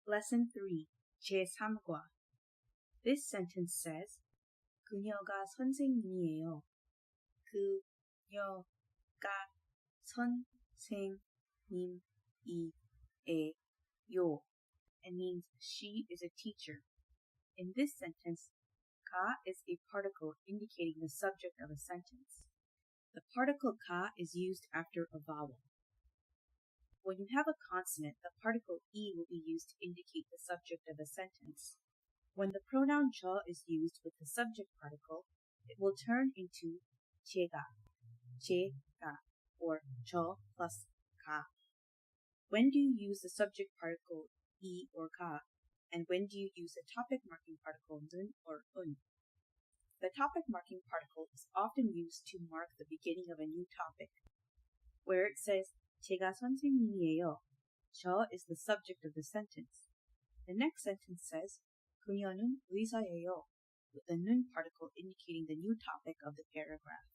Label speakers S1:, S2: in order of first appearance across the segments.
S1: Lesson 3, 제3과. This sentence says, 그녀가 선생님이에요. 그녀가 선생님이에요. It means she is a teacher. In this sentence, ka is a particle indicating the subject of a sentence. The particle ka is used after a vowel. When you have a consonant, the particle e will be used to indicate the subject of a sentence. When the pronoun 저 is used with the subject particle, it will turn into 제가, or 저 plus 가. When do you use the subject particle e or 가, and when do you use the topic marking particle 는 or un? The topic marking particle is often used to mark the beginning of a new topic. Where it says 제가 선생님이에요, 저 is the subject of the sentence. The next sentence says 그녀는 의사예요, with the 는 particle indicating the new topic of the paragraph.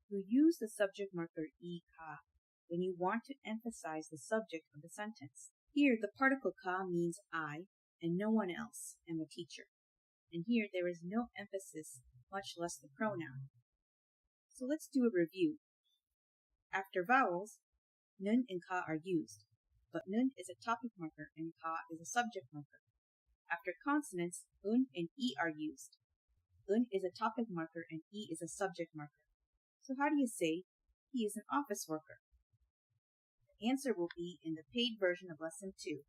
S1: You use the subject marker 이, 가 when you want to emphasize the subject of the sentence. Here, the particle ka means I, and no one else, am a teacher. And here, there is no emphasis, much less the pronoun. So let's do a review. After vowels, 는 and ka are used, but 는 is a topic marker and ka is a subject marker. After consonants, and e are used. Is a topic marker and e is a subject marker. So how do you say, he is an office worker? The answer will be in the paid version of Lesson 2.